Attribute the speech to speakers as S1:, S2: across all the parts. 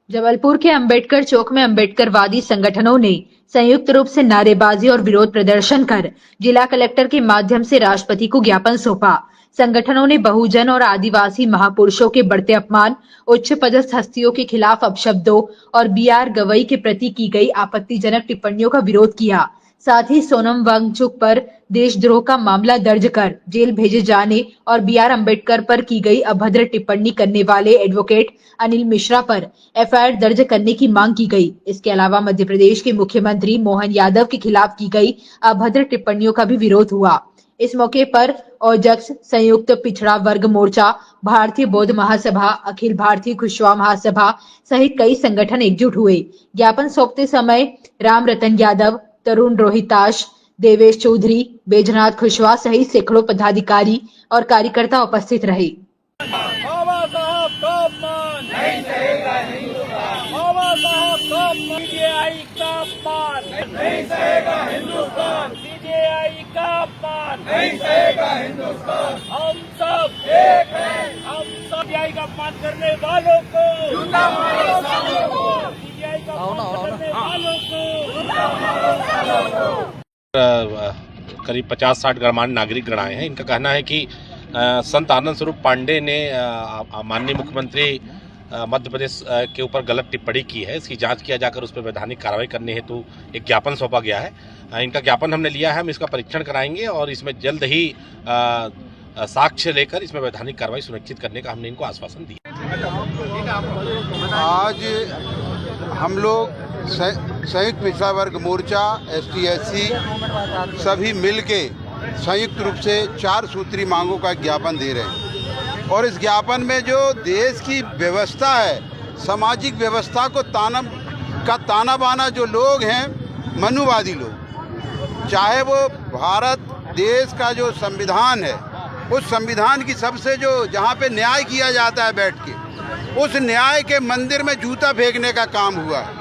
S1: जबलपुर के अंबेडकर चौक में अंबेडकरवादी संगठनों ने संयुक्त रूप से नारेबाजी और विरोध प्रदर्शन कर जिला कलेक्टर के माध्यम से राष्ट्रपति को ज्ञापन सौंपा। संगठनों ने बहुजन और आदिवासी महापुरुषों के बढ़ते अपमान, उच्च पदस्थ हस्तियों के खिलाफ अपशब्दों और बी.आर. गवई के प्रति की गई आपत्तिजनक टिप्पणियों का विरोध किया। साथ ही सोनम वांगचुक पर देशद्रोह का मामला दर्ज कर जेल भेजे जाने और बी.आर. अम्बेडकर पर की गई अभद्र टिप्पणी करने वाले एडवोकेट अनिल मिश्रा पर एफआईआर दर्ज करने की मांग की गई। इसके अलावा मध्य प्रदेश के मुख्यमंत्री मोहन यादव के खिलाफ की गई अभद्र टिप्पणियों का भी विरोध हुआ। इस मौके पर ओजक्स, संयुक्त पिछड़ा वर्ग मोर्चा, भारतीय बौद्ध महासभा, अखिल भारतीय कुशवाहा महासभा सहित कई संगठन एकजुट हुए। ज्ञापन सौंपते समय राम रतन यादव, तरुण रोहिताश, देवेश चौधरी, बैजनाथ कुशवाहा सहित सैकड़ों पदाधिकारी और कार्यकर्ता उपस्थित रहे।
S2: बाबा साहब का अपमान नहीं सहेगा हिंदुस्तान। बाबा साहब का अपमान, सीजेआई का अपमान नहीं सहेगा हिंदुस्तान। सीजेआई का अपमान नहीं सहेगा हिंदुस्तान। हम सब एक हैं, हम सब सीजेआई का अपमान करने वालों को जूता मारो सालों को, सीजेआई का अपमान करने वालों को जूता मारो सालों को।
S3: करीब 50-60 गणमान्य नागरिक गण आए हैं। इनका कहना है कि संत आनंद स्वरूप पांडे ने माननीय मुख्यमंत्री मध्य प्रदेश के ऊपर गलत टिप्पणी की है। इसकी जांच किया जाकर उस पर वैधानिक कार्रवाई करने हेतु एक ज्ञापन सौंपा गया है। इनका ज्ञापन हमने लिया है, हम इसका परीक्षण कराएंगे और इसमें जल्द ही साक्ष्य लेकर इसमें वैधानिक कार्रवाई सुनिश्चित करने का हमने इनको आश्वासन दिया।
S4: आज हम लोग संयुक्त पिछड़ा वर्ग मोर्चा, ST/SC सभी मिलके संयुक्त रूप से 4 सूत्री मांगों का ज्ञापन दे रहे हैं और इस ज्ञापन में जो देश की व्यवस्था है, सामाजिक व्यवस्था को ताना बाना जो लोग हैं, मनुवादी लोग, चाहे वो भारत देश का जो संविधान है, उस संविधान की सबसे जो जहाँ पे न्याय किया जाता है बैठ के, उस न्याय के मंदिर में जूता फेंकने का काम हुआ है।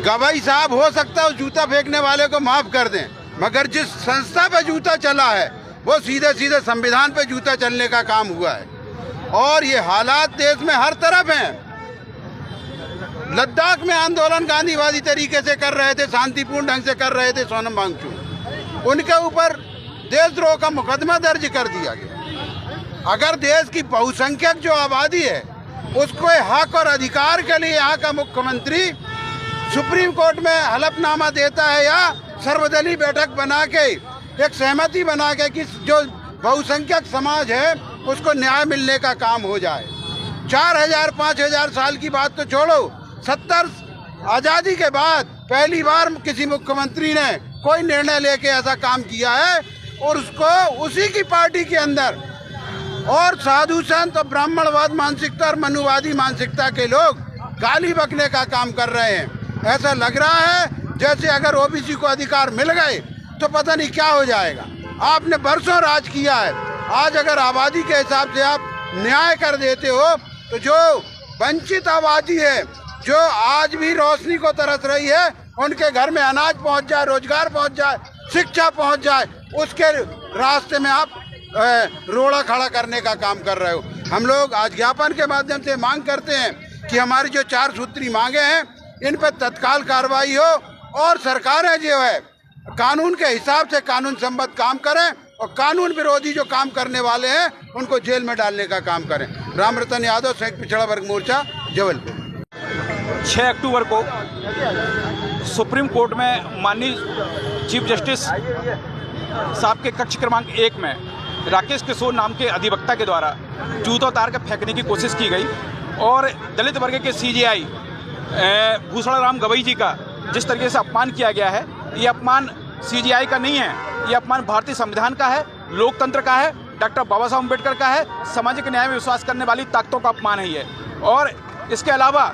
S4: गवाई साहब हो सकता है उस जूता फेंकने वाले को माफ़ कर दें, मगर जिस संस्था पे जूता चला है वो सीधे सीधे संविधान पे जूता चलने का काम हुआ है। और ये हालात देश में हर तरफ हैं। लद्दाख में आंदोलन गांधीवादी तरीके से कर रहे थे, शांतिपूर्ण ढंग से कर रहे थे सोनम वांगचुक, उनके ऊपर देशद्रोह का मुकदमा दर्ज कर दिया गया। अगर देश की बहुसंख्यक जो आबादी है उसको हक और अधिकार के लिए यहाँ का मुख्यमंत्री सुप्रीम कोर्ट में हलफनामा देता है या सर्वदलीय बैठक बना के एक सहमति बना के कि जो बहुसंख्यक समाज है उसको न्याय मिलने का काम हो जाए। 4000-5000 साल की बात तो छोड़ो, 70 आज़ादी के बाद पहली बार किसी मुख्यमंत्री ने कोई निर्णय लेके ऐसा काम किया है और उसको उसी की पार्टी के अंदर और साधु संत और ब्राह्मणवाद मानसिकता और मनुवादी मानसिकता के लोग गाली बकने का काम कर रहे हैं। ऐसा लग रहा है जैसे अगर ओबीसी को अधिकार मिल गए तो पता नहीं क्या हो जाएगा। आपने बरसों राज किया है, आज अगर आबादी के हिसाब से आप न्याय कर देते हो तो जो वंचित आबादी है, जो आज भी रोशनी को तरस रही है, उनके घर में अनाज पहुंच जाए, रोजगार पहुंच जाए, शिक्षा पहुंच जाए, उसके रास्ते में आप रोड़ा खड़ा करने का काम कर रहे हो। हम लोग आज ज्ञापन के माध्यम से मांग करते हैं कि हमारी जो 4 सूत्री मांगे हैं इन पर तत्काल कार्रवाई हो और सरकारें जो है कानून के हिसाब से कानून सम्मत काम करें और कानून विरोधी जो काम करने वाले हैं उनको जेल में डालने का काम करें। राम रतन यादव, संयुक्त पिछड़ा वर्ग मोर्चा, जबलपुर।
S5: 6 अक्टूबर को सुप्रीम कोर्ट में माननीय चीफ जस्टिस साहब के कक्ष क्रमांक 1 में राकेश किशोर नाम के अधिवक्ता के द्वारा जूता उतार कर फेंकने की कोशिश की गई और दलित वर्ग के CJI भूषण राम गवई जी का जिस तरीके से अपमान किया गया है, ये अपमान CJI का नहीं है, ये अपमान भारतीय संविधान का है, लोकतंत्र का है, डॉक्टर बाबा साहब अम्बेडकर का है, सामाजिक न्याय में विश्वास करने वाली ताकतों का अपमान है ये। और इसके अलावा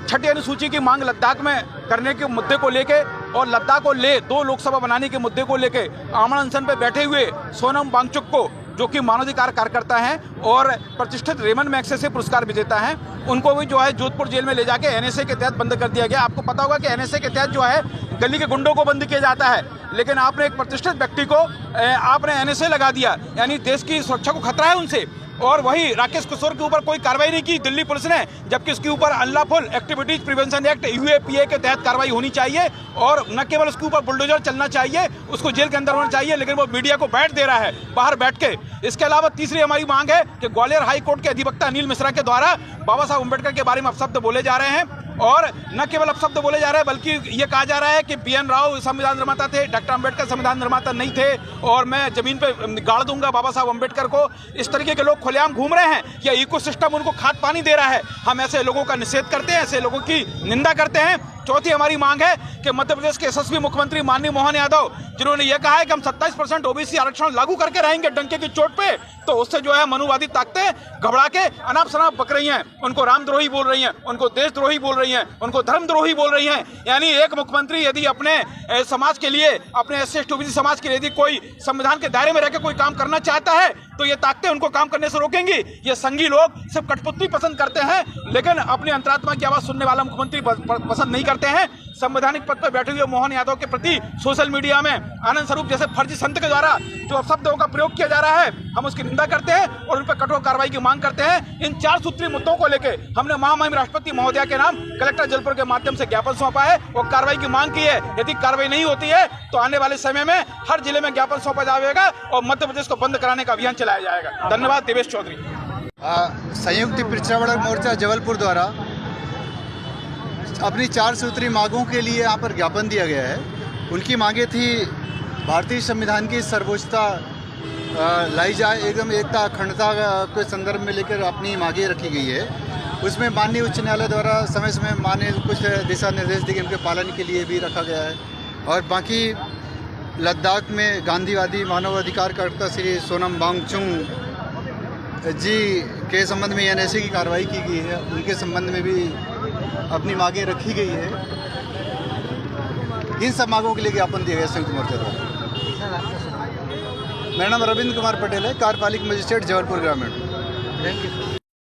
S5: 6ठी अनुसूची की मांग लद्दाख में करने के मुद्दे को लेके और लद्दाख को 2 लोकसभा बनाने के मुद्दे को लेके आमरण अनशन पर बैठे हुए सोनम वांगचुक को, जो कि मानवाधिकार कार्यकर्ता हैं और प्रतिष्ठित रेमन मैग्सेसे पुरस्कार विजेता हैं, उनको भी जो है जोधपुर जेल में ले जाके NSA के तहत बंद कर दिया गया। आपको पता होगा कि NSA के तहत जो है गली के गुंडों को बंद किया जाता है, लेकिन आपने एक प्रतिष्ठित व्यक्ति को आपने NSA लगा दिया, यानी देश की सुरक्षा को खतरा है उनसे। और वहीं राकेश किशोर के ऊपर कोई कार्रवाई नहीं की दिल्ली पुलिस ने, जबकि इसके ऊपर unlawful activities prevention act UAPA के तहत कार्रवाई होनी चाहिए और न केवल उसके ऊपर बुलडोजर चलना चाहिए, उसको जेल के अंदर होना चाहिए, लेकिन वो मीडिया को बैठ दे रहा है बाहर बैठ के। इसके अलावा तीसरी हमारी मांग है कि ग्वालियर हाई कोर्ट के अधिवक्ता अनिल मिश्रा के द्वारा बाबा साहब अम्बेडकर के बारे में अपशब्द बोले जा रहे हैं और न केवल अपशब्द बोले जा रहे हैं बल्कि ये कहा जा रहा है कि बीएन राव संविधान निर्माता थे, डॉक्टर अंबेडकर संविधान निर्माता नहीं थे और मैं जमीन पे गाड़ दूंगा बाबा साहब अंबेडकर को। इस तरीके के लोग खुलेआम घूम रहे हैं, या इकोसिस्टम उनको खाद पानी दे रहा है। हम ऐसे लोगों का निषेध करते हैं, ऐसे लोगों की निंदा करते हैं। चौथी हमारी मांग है कि मध्य प्रदेश के यशस्वी मुख्यमंत्री माननीय मोहन यादव, जिन्होंने यह कहा है कि हम 27% ओबीसी आरक्षण लागू करके रहेंगे डंके की चोट पे, तो उससे जो है मनुवादी ताकतें घबरा के अनाप शनाप बक रही हैं, उनको रामद्रोही बोल रही हैं, उनको देशद्रोही बोल रही हैं, उनको धर्मद्रोही बोल रही हैं। यानी एक मुख्यमंत्री यदि अपने समाज के लिए, अपने SC ओबीसी समाज के लिए यदि कोई संविधान के दायरे में रहकर कोई काम करना चाहता है तो ये ताकतें उनको काम करने से रोकेंगी। ये संघी लोग सिर्फ कठपुतली पसंद करते हैं, लेकिन अपनी अंतरात्मा की आवाज सुनने वाला मुख्यमंत्री पसंद नहीं करते हैं। संवैधानिक पद पर बैठे हुए मोहन यादव के प्रति सोशल मीडिया में आनंद स्वरूप जैसे फर्जी संत के द्वारा जो अपशब्दों का प्रयोग किया जा रहा है, हम उसकी निंदा करते हैं और उन पर कठोर कार्रवाई की मांग करते हैं। इन 4 सूत्री मुद्दों को लेकर हमने महामहिम राष्ट्रपति महोदया के नाम कलेक्टर जबलपुर के माध्यम से ज्ञापन सौंपा है और कार्रवाई की मांग की है। यदि कार्रवाई नहीं होती है तो आने वाले समय में हर जिले में ज्ञापन सौंपा जाएगा और मध्य प्रदेश को बंद कराने का अभियान चलाया जाएगा। धन्यवाद। देवेश चौधरी।
S6: संयुक्त पिछड़ा वर्ग मोर्चा जबलपुर द्वारा अपनी 4 सूत्री मांगों के लिए यहाँ पर ज्ञापन दिया गया है। उनकी मांगे थी भारतीय संविधान की सर्वोच्चता लाई जाए, एकदम एकता अखंडता के संदर्भ में लेकर अपनी मांगे रखी गई है। उसमें माननीय उच्च न्यायालय द्वारा समय समय मान्य कुछ दिशा निर्देश दिए, उनके पालन के लिए भी रखा गया है। और बाकी लद्दाख में गांधीवादी मानवाधिकार कार्यकर्ता श्री सोनम वांगचुक जी के संबंध में NSA की कार्रवाई की गई है, उनके संबंध में भी अपनी मांगें रखी गई है। इन सब मांगों के लिए ज्ञापन दिया गया संयुक्त मोर्चा द्वारा। मेरा नाम रविंद्र कुमार पटेल है, कार्यपालिक मजिस्ट्रेट जबलपुर ग्रामीण।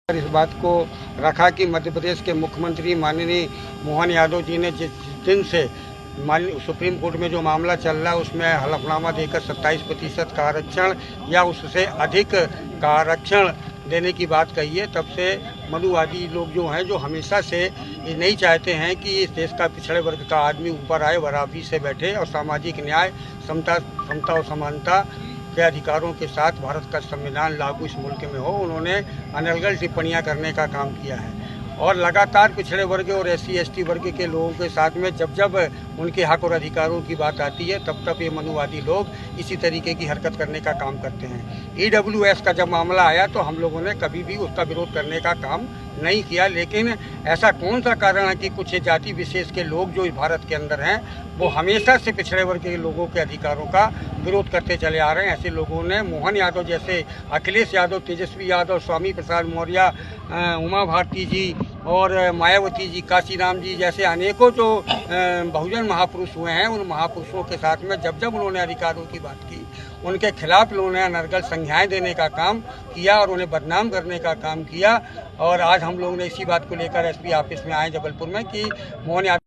S7: इस बात को रखा कि मध्य प्रदेश के मुख्यमंत्री माननीय मोहन यादव जी ने जिस दिन से माननीय सुप्रीम कोर्ट में जो मामला चल रहा है उसमें हलफनामा देकर 27% का आरक्षण या उससे अधिक का आरक्षण देने की बात कही है, तब से मनुवादी लोग जो हैं, जो हमेशा से ये नहीं चाहते हैं कि इस देश का पिछड़े वर्ग का आदमी ऊपर आए, बराबरी से बैठे और सामाजिक न्याय, समता और समानता के अधिकारों के साथ भारत का संविधान लागू इस मुल्क में हो। उन्होंने अनर्गल टिप्पणियां करने का काम किया है और लगातार पिछड़े वर्ग और SC ST वर्ग के लोगों के साथ में जब उनके हक और अधिकारों की बात आती है तब ये मनुवादी लोग इसी तरीके की हरकत करने का काम करते हैं। EWS का जब मामला आया तो हम लोगों ने कभी भी उसका विरोध करने का काम नहीं किया, लेकिन ऐसा कौन सा कारण है कि कुछ जाति विशेष के लोग जो इस भारत के अंदर हैं वो हमेशा से पिछड़े वर्ग के लोगों के अधिकारों का विरोध करते चले आ रहे हैं। ऐसे लोगों ने मोहन यादव जैसे, अखिलेश यादव, तेजस्वी यादव, स्वामी प्रसाद मौर्य, उमा भारती जी और मायावती जी, काशीराम जी जैसे अनेकों जो बहुजन महापुरुष हुए हैं, उन महापुरुषों के साथ में जब उन्होंने अधिकारों की बात की, उनके खिलाफ उन्होंने अनर्गल संज्ञाएं देने का काम किया और उन्हें बदनाम करने का काम किया। और आज हम लोग ने इसी बात को लेकर SP ऑफिस में आए जबलपुर में कि मोहन यादव